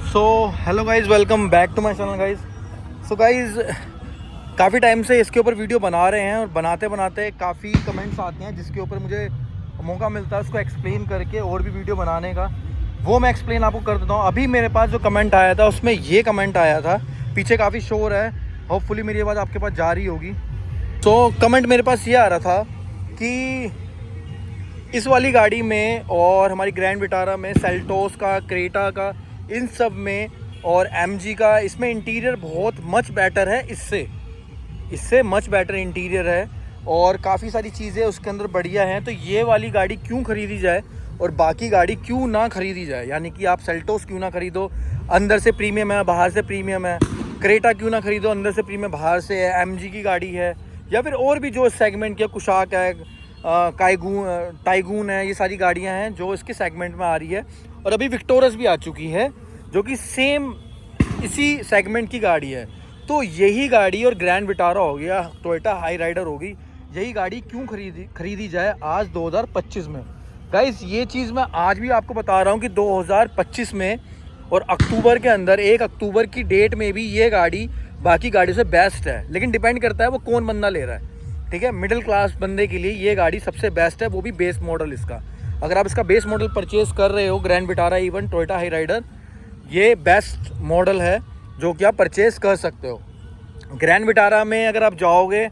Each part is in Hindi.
So hello guys, welcome back to my channel guys. So guys, काफ़ी टाइम से इसके ऊपर वीडियो बना रहे हैं और बनाते बनाते काफ़ी कमेंट्स आते हैं जिसके ऊपर मुझे मौका मिलता है उसको एक्सप्लेन करके और भी वीडियो बनाने का। वो मैं एक्सप्लेन आपको कर देता हूँ। अभी मेरे पास जो कमेंट आया था उसमें ये कमेंट आया था, पीछे काफ़ी शोर है, होपफुली मेरी आवाज़ आपके पास जा रही होगी। सो कमेंट मेरे पास ये आ रहा था कि इस वाली गाड़ी में और हमारी ग्रैंड विटारा में, सेल्टोस का, क्रेटा का, इन सब में और एमजी का, इसमें इंटीरियर बहुत मच बेटर है, इससे मच बेटर इंटीरियर है और काफ़ी सारी चीज़ें उसके अंदर बढ़िया हैं। तो ये वाली गाड़ी क्यों ख़रीदी जाए और बाकी गाड़ी क्यों ना ख़रीदी जाए, यानी कि आप सेल्टोस क्यों ना ख़रीदो, अंदर से प्रीमियम है बाहर से प्रीमियम है। क्रेटा क्यों ना ख़रीदो, अंदर से प्रीमियम बाहर से है। एमजी की गाड़ी है या फिर और भी जो सेगमेंट के, कुशाक है, टाइगून है, ये सारी गाड़ियां हैं जो इसके सेगमेंट में आ रही है। और अभी विक्टोरस भी आ चुकी है जो कि सेम इसी सेगमेंट की गाड़ी है। तो यही गाड़ी और ग्रैंड विटारा हो गया, टोयोटा हाई राइडर होगी, यही गाड़ी क्यों खरीदी जाए आज 2025 में। गाइस, ये चीज़ मैं आज भी आपको बता रहा हूँ कि 2025 में और अक्टूबर के अंदर, 1 अक्टूबर की डेट में भी ये गाड़ी बाकी गाड़ियों से बेस्ट है। लेकिन डिपेंड करता है वो कौन बंदा ले रहा है, ठीक है। मिडिल क्लास बंदे के लिए ये गाड़ी सबसे बेस्ट है, वो भी बेस मॉडल इसका। अगर आप इसका बेस मॉडल परचेज़ कर रहे हो, Grand Vitara even Toyota Hyryder, ये बेस्ट मॉडल है जो कि आप परचेज़ कर सकते हो। ग्रैंड विटारा में अगर आप जाओगे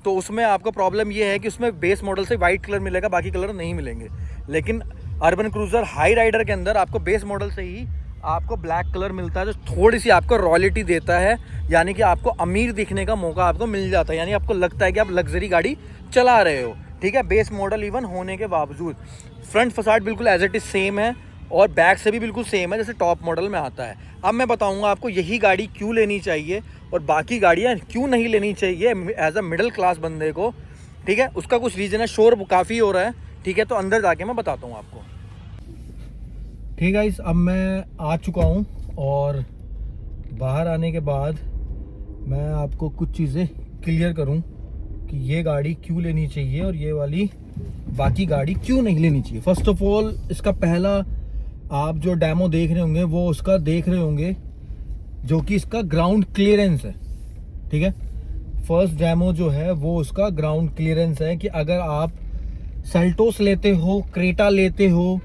तो उसमें आपको प्रॉब्लम ये है कि उसमें बेस मॉडल से वाइट कलर मिलेगा, बाकी कलर नहीं मिलेंगे। लेकिन अर्बन क्रूज़र हाई राइडर के अंदर आपको बेस मॉडल से ही आपको ब्लैक कलर मिलता है, जो थोड़ी सी आपको रॉयल्टी देता है, यानी कि आपको अमीर दिखने का मौका आपको मिल जाता है, यानी आपको लगता है कि आप लग्जरी गाड़ी चला रहे हो, ठीक है। बेस मॉडल इवन होने के बावजूद फ्रंट फसाड बिल्कुल एज इट इज़ सेम है और बैक से भी बिल्कुल सेम है जैसे टॉप मॉडल में आता है। अब मैं बताऊंगा आपको यही गाड़ी क्यों लेनी चाहिए और बाकी गाड़ियाँ क्यों नहीं लेनी चाहिए एज अ मिडिल क्लास बंदे को, ठीक है। उसका कुछ रीज़न है, शोर काफ़ी हो रहा है, ठीक है। तो अंदर जाके मैं बताता हूँ आपको, ठीक है। अब मैं आ चुका हूँ और बाहर आने के बाद मैं आपको कुछ चीज़ें क्लियर करूँ कि ये गाड़ी क्यों लेनी चाहिए और ये वाली बाकी गाड़ी क्यों नहीं लेनी चाहिए। फर्स्ट ऑफ ऑल, इसका पहला आप जो डेमो देख रहे होंगे वो उसका देख रहे होंगे जो कि इसका ग्राउंड क्लियरेंस है, ठीक है। फर्स्ट डेमो जो है वो उसका ग्राउंड क्लियरेंस है कि अगर आप सेल्टोस लेते हो, क्रेटा लेते हो,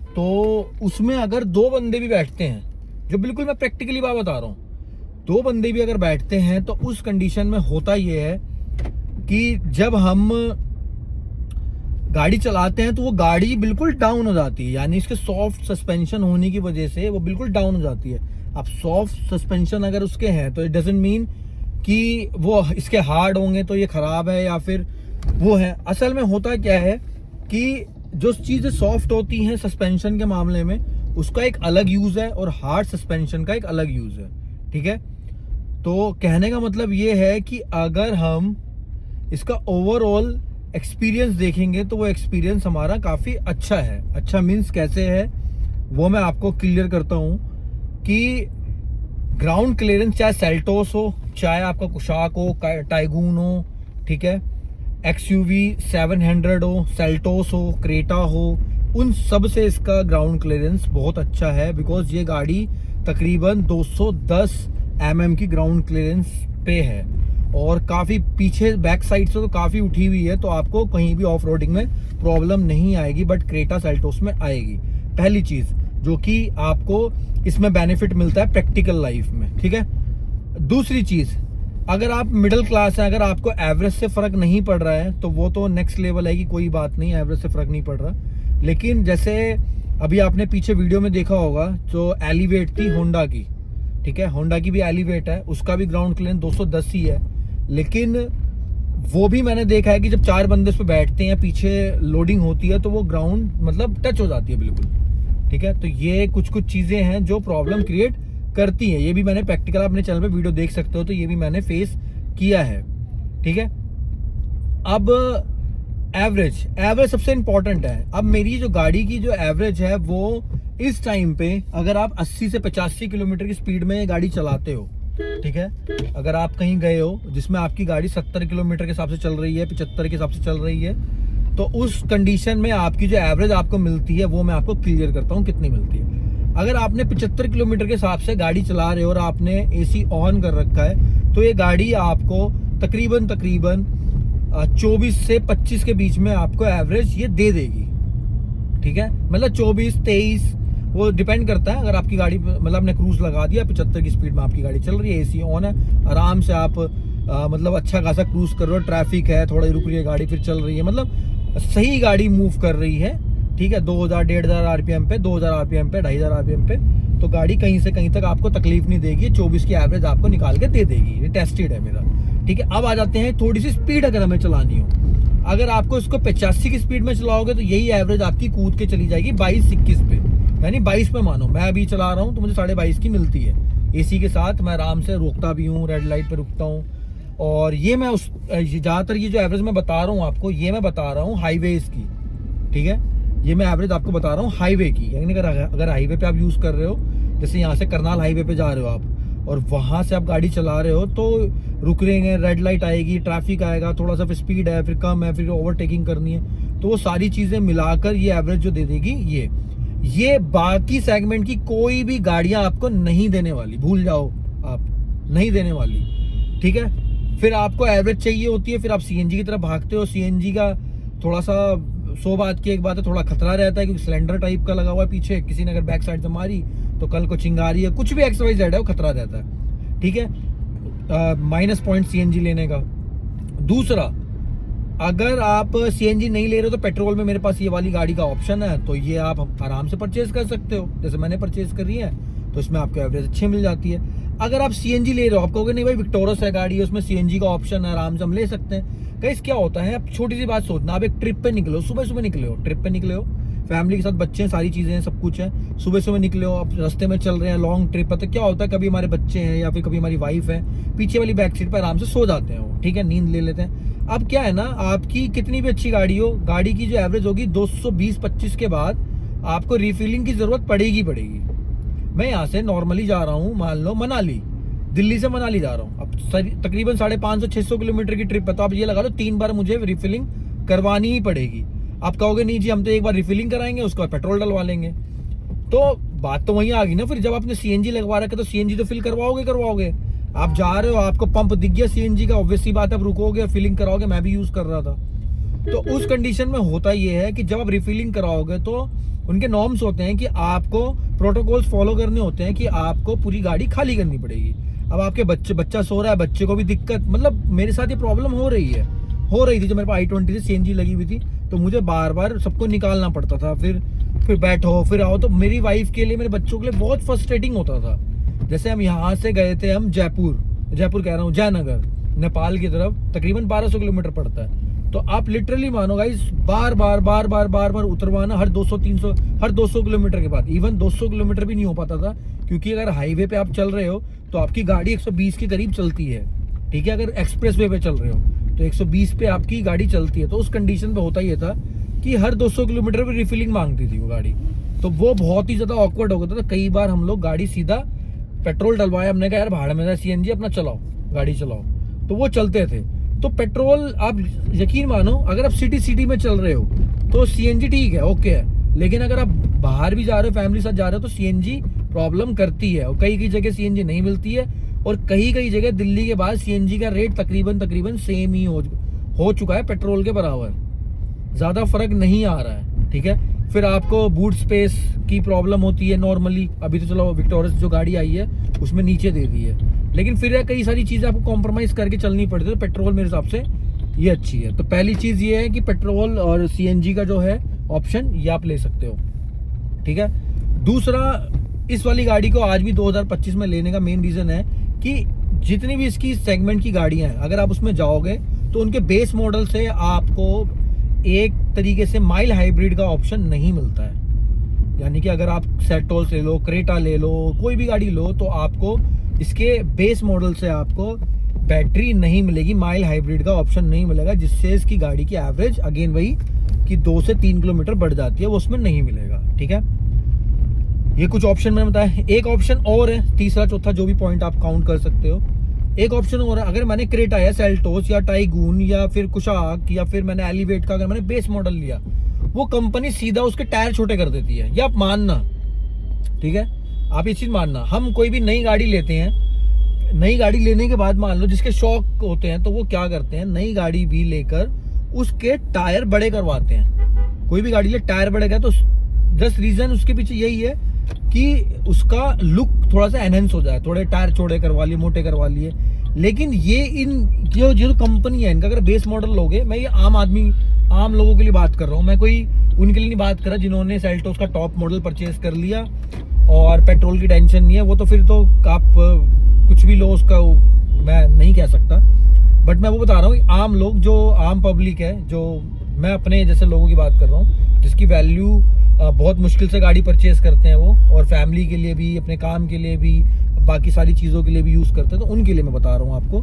तो उसमें अगर 2 बंदे भी बैठते हैं, जो बिल्कुल मैं प्रैक्टिकली बात बता रहा हूँ, 2 बंदे भी अगर बैठते हैं तो उस कंडीशन में होता ये है कि जब हम गाड़ी चलाते हैं तो वो गाड़ी बिल्कुल डाउन हो जाती है, यानी इसके सॉफ्ट सस्पेंशन होने की वजह से वो बिल्कुल डाउन हो जाती है। अब सॉफ्ट सस्पेंशन अगर उसके हैं तो इट डजंट मीन कि वो इसके हार्ड होंगे तो ये खराब है या फिर वो है। असल में होता क्या है कि जो चीज़ें सॉफ्ट होती हैं सस्पेंशन के मामले में, उसका एक अलग यूज़ है और हार्ड सस्पेंशन का एक अलग यूज़ है, ठीक है। तो कहने का मतलब ये है कि अगर हम इसका ओवरऑल एक्सपीरियंस देखेंगे तो वो एक्सपीरियंस हमारा काफ़ी अच्छा है। अच्छा मीन्स कैसे है वो मैं आपको क्लियर करता हूँ कि ग्राउंड क्लियरेंस चाहे सेल्टोस हो, चाहे आपका कुशाक हो, टाइगून हो, ठीक है, XUV 700 हो, सेल्टोस हो, क्रेटा हो, उन सब से इसका ग्राउंड क्लियरेंस बहुत अच्छा है। बिकॉज ये गाड़ी तकरीबन 210 mm की ग्राउंड क्लियरेंस पे है और काफ़ी पीछे बैक साइड से तो काफ़ी उठी हुई है, तो आपको कहीं भी ऑफ रोडिंग में प्रॉब्लम नहीं आएगी, बट क्रेटा सेल्टोस में आएगी। पहली चीज़ जो कि आपको इसमें बेनिफिट मिलता है प्रैक्टिकल लाइफ में, ठीक है। दूसरी चीज़, अगर आप मिडिल क्लास हैं, अगर आपको एवरेज से फ़र्क नहीं पड़ रहा है तो वो तो नेक्स्ट लेवल है कि कोई बात नहीं, एवरेज से फ़र्क नहीं पड़ रहा। लेकिन जैसे अभी आपने पीछे वीडियो में देखा होगा जो एलिवेट थी होंडा की, ठीक है, होंडा की भी एलिवेट है, उसका भी ग्राउंड क्लियरेंस 210 ही है। लेकिन वो भी मैंने देखा है कि जब 4 बंदे उस पर बैठते हैं, पीछे लोडिंग होती है, तो वो ग्राउंड मतलब टच हो जाती है बिल्कुल, ठीक है। तो ये कुछ चीज़ें हैं जो प्रॉब्लम क्रिएट करती है। ये भी मैंने प्रैक्टिकल अपने चैनल पे वीडियो देख सकते हो, तो ये भी मैंने फेस किया है, ठीक है। अब एवरेज सबसे इंपॉर्टेंट है। अब मेरी जो गाड़ी की जो एवरेज है वो इस टाइम पे, अगर आप 80 से 85 किलोमीटर की स्पीड में गाड़ी चलाते हो, ठीक है, अगर आप कहीं गए हो जिसमें आपकी गाड़ी 70 किलोमीटर के हिसाब से चल रही है, 75 के हिसाब से चल रही है, तो उस कंडीशन में आपकी जो एवरेज आपको मिलती है वो मैं आपको क्लियर करता हूँ कितनी मिलती है। अगर आपने 75 किलोमीटर के हिसाब से गाड़ी चला रहे हो और आपने एसी ऑन कर रखा है तो ये गाड़ी आपको तकरीबन 24 से 25 के बीच में आपको एवरेज ये दे देगी। ठीक है, मतलब 24, 23 वो डिपेंड करता है। अगर आपकी गाड़ी मतलब आपने क्रूज लगा दिया, 75 की स्पीड में आपकी गाड़ी चल रही है, एसी ऑन है, आराम से आप मतलब अच्छा खासा क्रूज कर रहे हो, ट्रैफिक है, थोड़ा रुक रही है गाड़ी फिर चल रही है, मतलब सही गाड़ी मूव कर रही है। ठीक है, 2000 1500 आरपीएम पे, 2000 आरपीएम पे, 2500 आरपीएम पे, तो गाड़ी कहीं से कहीं तक आपको तकलीफ नहीं देगी। 24 की एवरेज आपको निकाल के दे देगी, ये टेस्टेड है मेरा। ठीक है, अब आ जाते हैं थोड़ी सी स्पीड अगर हमें चलानी हो। अगर आपको इसको 85 की स्पीड में चलाओगे तो यही एवरेज आपकी कूद के चली जाएगी 22-21 पे, यानी 22 पे मानो। मैं अभी चला रहा हूँ तो मुझे 22.5 की मिलती है एसी के साथ। मैं आराम से रोकता भी हूँ, रेड लाइट पे रुकता हूँ। और ये मैं उस ज़्यादातर ये जो एवरेज मैं बता रहा हूँ आपको, ये मैं बता रहा हूँ हाईवेज की। ठीक है, ये मैं एवरेज आपको बता रहा हूँ हाईवे की, यानी अगर हाईवे पे आप यूज़ कर रहे हो, जैसे यहाँ से करनाल हाईवे पे जा रहे हो आप और वहाँ से आप गाड़ी चला रहे हो तो रुक रहेंगे, रेड लाइट आएगी, ट्रैफिक आएगा, थोड़ा सा फिर स्पीड है, फिर कम है, फिर ओवरटेकिंग करनी है, तो वो सारी चीज़ें मिलाकर ये एवरेज जो दे देगी ये बाकी सेगमेंट की कोई भी गाड़ियाँ आपको नहीं देने वाली, भूल जाओ आप, नहीं देने वाली। ठीक है, फिर आपको एवरेज चाहिए होती है, फिर आप सीएनजी की तरफ भागते हो। सीएनजी का थोड़ा सा 100 बात की एक बात है, थोड़ा खतरा रहता है क्योंकि सिलेंडर टाइप का लगा हुआ है पीछे, किसी ने अगर बैक साइड से मारी तो कल को चिंगारी है, कुछ भी XYZ है, वो खतरा रहता है। ठीक है, माइनस पॉइंट सीएनजी लेने का। दूसरा, अगर आप सीएनजी नहीं ले रहे हो तो पेट्रोल में मेरे पास ये वाली गाड़ी का ऑप्शन है, तो ये आप आराम से परचेज कर सकते हो, जैसे मैंने परचेज करी है, तो इसमें आपको एवरेज अच्छी मिल जाती है। अगर आप सीएनजी ले रहे हो, आप कहोगे नहीं भाई विक्टोरस है गाड़ी, उसमें सीएनजी का ऑप्शन है, आराम से हम ले सकते हैं। गाइस क्या होता है, आप छोटी सी बात सोचना, आप एक ट्रिप पे निकले हो, सुबह सुबह निकले हो, ट्रिप पे निकले हो, फैमिली के साथ, बच्चे हैं, सारी चीज़ें हैं, सब कुछ है, सुबह सुबह निकले हो, आप रास्ते में चल रहे हैं, लॉन्ग ट्रिप पर, तो क्या होता है कभी हमारे बच्चे हैं या फिर कभी हमारी वाइफ है, पीछे वाली बैक सीट पर आराम से सो जाते हैं वो। ठीक है, नींद ले लेते हैं। अब क्या है ना, आपकी कितनी भी अच्छी गाड़ी हो, गाड़ी की जो एवरेज होगी 220-25 के बाद आपको रिफिलिंग की जरूरत पड़ेगी। मैं यहाँ से नॉर्मली जा रहा हूँ, मान लो मनाली, दिल्ली से मनाली जा रहा हूँ, अब तकरीबन 550-600 किलोमीटर की ट्रिप है, तो आप ये लगा लो 3 बार मुझे रिफिलिंग करवानी ही पड़ेगी। आप कहोगे नहीं जी हम तो एक बार रिफिलिंग कराएंगे, उसके बाद पेट्रोल डलवा लेंगे, तो बात तो वहीं आ गई ना। फिर जब आपने सीएनजी लगवा रखा तो सीएनजी तो फिल करवाओगे। आप जा रहे हो, आपको पंप दिख गया सीएनजी का, ऑब्वियसली बात है आप रुकोगे, फिलिंग कराओगे। मैं भी यूज कर रहा था, तो उस कंडीशन में होता ये है कि जब आप रिफिलिंग कराओगे तो उनके नॉर्म्स होते हैं कि आपको प्रोटोकॉल्स फॉलो करने होते हैं कि आपको पूरी गाड़ी खाली करनी पड़ेगी। अब आपके बच्चा सो रहा है, बच्चे को भी दिक्कत, मतलब मेरे साथ ये प्रॉब्लम हो रही थी जब मेरे पास i20 से सीएनजी लगी हुई थी, तो मुझे बार बार सबको निकालना पड़ता था, फिर बैठो फिर आओ, तो मेरी वाइफ के लिए, मेरे बच्चों के लिए बहुत फ्रस्ट्रेटिंग होता था। जैसे हम यहाँ से गए थे, हम जयपुर कह रहा हूँ, जयनगर नेपाल की तरफ, तकरीबन 1200 किलोमीटर पड़ता है, तो आप लिटरली मानो गाइस बार बार उतरवाना हर 200 किलोमीटर के बाद। इवन 200 किलोमीटर भी नहीं हो पाता था, क्योंकि अगर हाईवे पे आप चल रहे हो तो आपकी गाड़ी 120 के करीब चलती है। ठीक है, अगर एक्सप्रेस वे पे चल रहे हो तो 120 पे आपकी गाड़ी चलती है, तो उस कंडीशन पे होता ये था कि हर 200 किलोमीटर पे रिफिलिंग मांगती थी वो गाड़ी, तो वो बहुत ही ज्यादा ऑकवर्ड हो गया था। कई बार हम लोग गाड़ी सीधा पेट्रोल डलवाया, हमने कहा यार भाड़ा में सीएनजी अपना चलाओ, गाड़ी चलाओ, तो वो चलते थे। तो पेट्रोल, आप यकीन मानो, अगर आप सिटी में चल रहे हो तो सीएनजी ठीक है, ओके है, लेकिन अगर आप बाहर भी जा रहे हो, फैमिली साथ जा रहे हो, तो सीएनजी प्रॉब्लम करती है, और कई जगह सीएनजी नहीं मिलती है, और कई जगह दिल्ली के बाद सीएनजी का रेट तकरीबन सेम ही हो चुका है पेट्रोल के बराबर, ज़्यादा फर्क नहीं आ रहा है। ठीक है, फिर आपको बूट स्पेस की प्रॉब्लम होती है नॉर्मली। अभी तो चलो विक्टोरस जो गाड़ी आई है उसमें नीचे दे दी है, लेकिन फिर कई सारी चीज़ें आपको कॉम्प्रोमाइज़ करके चलनी पड़ती है, तो पेट्रोल मेरे हिसाब से ये अच्छी है। तो पहली चीज़ ये है कि पेट्रोल और सीएनजी का जो है ऑप्शन ये आप ले सकते हो। ठीक है, दूसरा, इस वाली गाड़ी को आज भी 2025 में लेने का मेन रीज़न है कि जितनी भी इसकी सेगमेंट की गाड़ियाँ हैं, अगर आप उसमें जाओगे तो उनके बेस मॉडल से आपको एक तरीके से माइल हाइब्रिड का ऑप्शन नहीं मिलता है। यानी कि अगर आप सेल्टोस ले लो, क्रेटा ले लो, कोई भी गाड़ी लो, तो आपको इसके बेस मॉडल से आपको बैटरी नहीं मिलेगी, माइल हाइब्रिड का ऑप्शन नहीं मिलेगा, जिससे इसकी गाड़ी की एवरेज अगेन वही कि 2 से 3 किलोमीटर बढ़ जाती है, वो उसमें नहीं मिलेगा। ठीक है, ये कुछ ऑप्शन मैंने बताया। एक ऑप्शन और है, तीसरा चौथा जो भी पॉइंट आप काउंट कर सकते हो, एक ऑप्शन हो रहा है, अगर मैंने क्रेटा या सेल्टोस या टाइगून या फिर कुशाक या फिर मैंने एलिवेट का अगर मैंने बेस मॉडल लिया, वो कंपनी सीधा उसके टायर छोटे कर देती है। ये आप मानना, ठीक है, आप ये चीज मानना। हम कोई भी नई गाड़ी लेते हैं, नई गाड़ी लेने के बाद मान लो जिसके शौक होते हैं तो वो क्या करते हैं, नई गाड़ी भी लेकर उसके टायर बड़े करवाते हैं। कोई भी गाड़ी ले टायर बड़े का, तो जस्ट रीजन उसके पीछे यही है कि उसका लुक थोड़ा सा एनहेंस हो जाए, थोड़े टायर चौड़े करवा लिए, मोटे करवा लिए। लेकिन ये इन जो कंपनी है इनका अगर बेस मॉडल लोगे, मैं ये आम आदमी, आम लोगों के लिए बात कर रहा हूँ, मैं कोई उनके लिए नहीं बात कर रहा जिन्होंने सेल्टोस का टॉप मॉडल परचेज कर लिया और पेट्रोल की टेंशन नहीं है। वो तो फिर तो आप कुछ भी लो, उसका मैं नहीं कह सकता। बट मैं वो बता रहा हूँ आम लोग, जो आम पब्लिक है, जो मैं अपने जैसे लोगों की बात कर रहा हूँ जिसकी वैल्यू बहुत मुश्किल से गाड़ी परचेज करते हैं वो, और फैमिली के लिए भी, अपने काम के लिए भी, बाकी सारी चीज़ों के लिए भी यूज़ करते हैं, तो उनके लिए मैं बता रहा हूँ आपको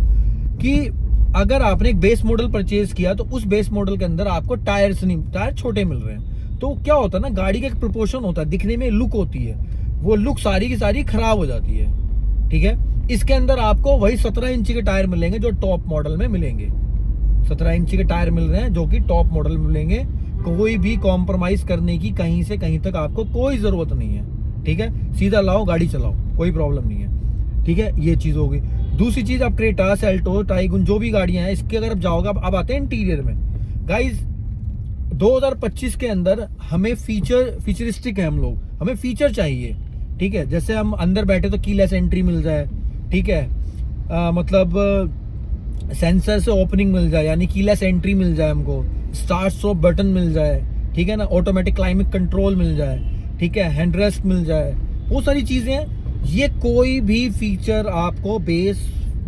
कि अगर आपने एक बेस मॉडल परचेज किया तो उस बेस मॉडल के अंदर आपको टायर्स नहीं, टायर छोटे मिल रहे हैं। तो क्या होता है ना, गाड़ी का एक प्रोपोर्शन होता है, दिखने में लुक होती है, वो लुक सारी की सारी खराब हो जाती है, ठीक है। इसके अंदर आपको वही 17 इंची के टायर मिलेंगे जो टॉप मॉडल में मिलेंगे। 17 इंची के टायर मिल रहे हैं जो कि टॉप मॉडल में मिलेंगे। कोई भी कॉम्प्रोमाइज करने की कहीं से कहीं तक आपको कोई जरूरत नहीं है, ठीक है। सीधा लाओ, गाड़ी चलाओ, कोई प्रॉब्लम नहीं है, ठीक है। ये चीज होगी। दूसरी चीज, आप क्रेटा, सेल्टो, टाइगुन जो भी गाड़ियां हैं, इसके अगर आप जाओगे, अब आते हैं इंटीरियर में। गाइज 2025 के अंदर हमें फीचरिस्टिक है, हम लोग, हमें फीचर चाहिए, ठीक है। जैसे हम अंदर बैठे तो कीलेस एंट्री मिल जाए, ठीक है, मतलब सेंसर से ओपनिंग मिल जाए, यानी कीलेस एंट्री मिल जाए हमको, स्टार्ट स्टॉप बटन मिल जाए, ठीक है ना, ऑटोमेटिक क्लाइमेट कंट्रोल मिल जाए, ठीक है, हैंड रेस्ट मिल जाए, वो सारी चीजें हैं। ये कोई भी फीचर आपको बेस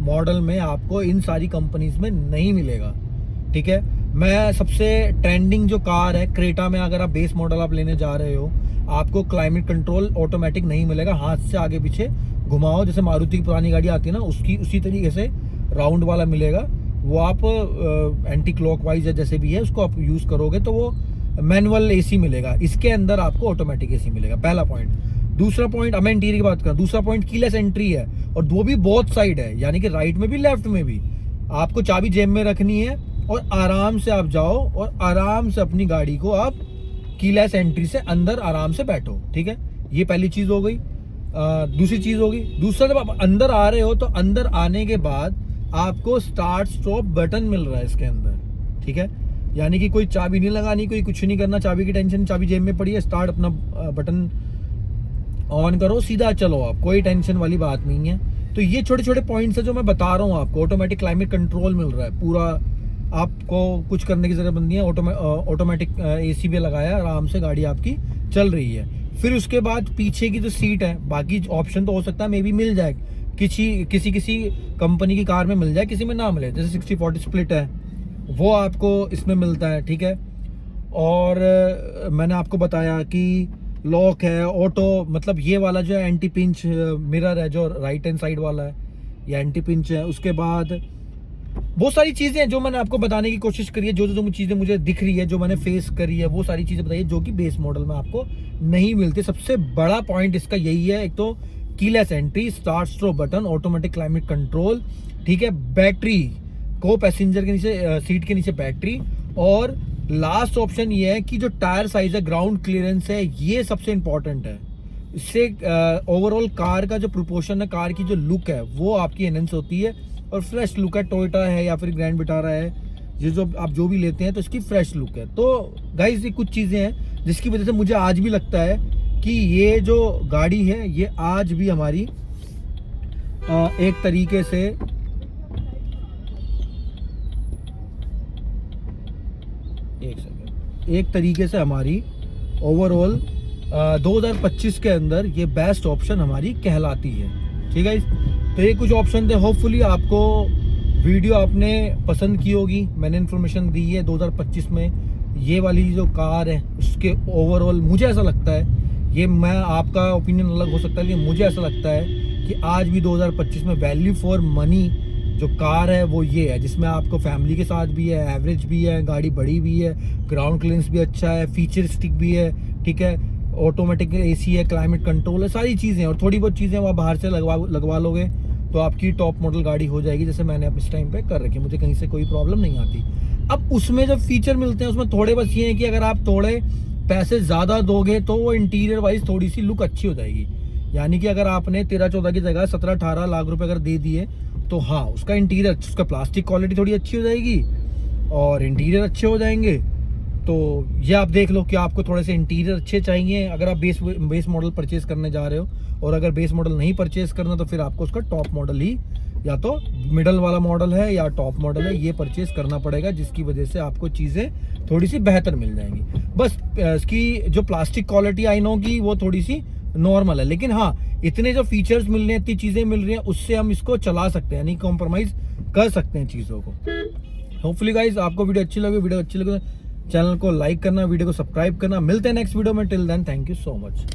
मॉडल में आपको इन सारी कंपनीज में नहीं मिलेगा, ठीक है। मैं सबसे ट्रेंडिंग जो कार है क्रेटा में, अगर आप बेस मॉडल आप लेने जा रहे हो, आपको क्लाइमेट कंट्रोल ऑटोमेटिक नहीं मिलेगा, हाथ से आगे पीछे घुमाओ, जैसे मारुति की पुरानी गाड़ी आती है ना, उसकी उसी तरीके से राउंड वाला मिलेगा। वो आप एंटी क्लॉकवाइज या जैसे भी है उसको आप यूज करोगे तो वो मैनुअल एसी मिलेगा। इसके अंदर आपको ऑटोमेटिक एसी मिलेगा, पहला पॉइंट। दूसरा पॉइंट, अब मैं इंटीरियर की बात करूं, दूसरा पॉइंट कीलेस एंट्री है, और वो भी बोथ साइड है, यानी कि राइट में भी लेफ्ट में भी। आपको चाबी जेब में रखनी है और आराम से आप जाओ और आराम से अपनी गाड़ी को आप कीलेस एंट्री से अंदर आराम से बैठो, ठीक है। ये पहली चीज हो गई। दूसरी चीज होगी, दूसरा जब आप अंदर आ रहे हो तो अंदर आने के बाद आपको स्टार्ट स्टॉप बटन मिल रहा है इसके अंदर, ठीक है। यानी कि कोई चाबी नहीं लगानी, कोई कुछ नहीं करना, चाबी की टेंशन, चाबी जेब में पड़ी है, स्टार्ट अपना बटन ऑन करो, सीधा चलो आप, कोई टेंशन वाली बात नहीं है। तो ये छोटे छोटे पॉइंट्स है जो मैं बता रहा हूँ आपको। ऑटोमेटिक क्लाइमेट कंट्रोल मिल रहा है पूरा, आपको कुछ करने की जरूरत नहीं है, ऑटोमेटिक एसी भी लगाया, आराम से गाड़ी आपकी चल रही है। फिर उसके बाद पीछे की जो सीट है, बाकी ऑप्शन तो हो सकता है मे बी मिल जाए, किसी कंपनी की कार में मिल जाए, किसी में ना मिले, जैसे 60-40 स्प्लिट है वो आपको इसमें मिलता है, ठीक है। और मैंने आपको बताया कि लॉक है, ऑटो, मतलब ये वाला जो है एंटी पिंच मिरर है जो राइट हैंड साइड वाला है, ये एंटी पिंच है। उसके बाद बहुत सारी चीजें हैं जो मैंने आपको बताने की कोशिश करी है, जो चीजें मुझे दिख रही है, जो मैंने फेस करी है, वो सारी चीजें बताइए जो कि बेस मॉडल में आपको नहीं मिलती। सबसे बड़ा पॉइंट इसका यही है, एक तो keyless entry, start stop button, automatic climate control, ठीक है, बैटरी को पैसेंजर के नीचे, सीट के नीचे बैटरी, और लास्ट ऑप्शन ये है कि जो टायर साइज है, ग्राउंड क्लियरेंस है, ये सबसे इंपॉर्टेंट है। इससे ओवरऑल कार का जो प्रोपोर्शन है, कार की जो लुक है वो आपकी एनहेंस होती है और फ्रेश लुक है। टोयोटा है या फिर ग्रैंड विटारा है, ये जो आप जो भी लेते हैं तो इसकी फ्रेश लुक है। तो गाइस ये कुछ चीज़ें हैं जिसकी वजह से मुझे आज भी लगता है कि ये जो गाड़ी है ये आज भी हमारी एक तरीके से हमारी ओवरऑल 2025 के अंदर ये बेस्ट ऑप्शन हमारी कहलाती है, ठीक है। तो ये कुछ ऑप्शन थे, होपफुली आपको वीडियो आपने पसंद की होगी। मैंने इन्फॉर्मेशन दी है 2025 में ये वाली जो कार है उसके ओवरऑल मुझे ऐसा लगता है, ये मैं आपका ओपिनियन अलग हो सकता है, लेकिन मुझे ऐसा लगता है कि आज भी 2025 में वैल्यू फॉर मनी जो कार है वो ये है, जिसमें आपको फैमिली के साथ भी है, एवरेज भी है, गाड़ी बड़ी भी है, ग्राउंड क्लियरेंस भी अच्छा है, फीचरिस्टिक भी है, ठीक है, ऑटोमेटिक एसी है, क्लाइमेट कंट्रोल है, सारी चीज़ें, और थोड़ी बहुत चीज़ें वहाँ बाहर से लगवा लोगे तो आपकी टॉप मॉडल गाड़ी हो जाएगी, जैसे मैंने अब इस टाइम पे कर रखी है, मुझे कहीं से कोई प्रॉब्लम नहीं आती। अब उसमें जो फीचर मिलते हैं उसमें थोड़े बस ये है कि अगर आप थोड़े पैसे ज़्यादा दोगे तो वो इंटीरियर वाइज थोड़ी सी लुक अच्छी हो जाएगी। यानी कि अगर आपने 13-14 की जगह 17-18 लाख रुपए अगर दे दिए तो हाँ, उसका इंटीरियर, उसका प्लास्टिक क्वालिटी थोड़ी अच्छी हो जाएगी और इंटीरियर अच्छे हो जाएंगे। तो ये आप देख लो कि आपको थोड़े से इंटीरियर अच्छे चाहिए अगर आप बेस मॉडल परचेज करने जा रहे हो, और अगर बेस मॉडल नहीं परचेज करना तो फिर आपको उसका टॉप मॉडल ही, या तो मिडल वाला मॉडल है या टॉप मॉडल है, ये परचेज करना पड़ेगा, जिसकी वजह से आपको चीज़ें थोड़ी सी बेहतर मिल जाएंगी। बस इसकी जो प्लास्टिक क्वालिटी आई नो की वो थोड़ी सी नॉर्मल है, लेकिन हाँ इतने जो फीचर्स मिल रहे हैं, इतनी चीज़ें मिल रही हैं, उससे हम इसको चला सकते हैं, यानी कॉम्प्रोमाइज़ कर सकते हैं चीज़ों को। होपफुली गाइज आपको वीडियो अच्छी लगे तो चैनल को लाइक करना, वीडियो को सब्सक्राइब करना। मिलते हैं नेक्स्ट वीडियो में, till then thank you so much.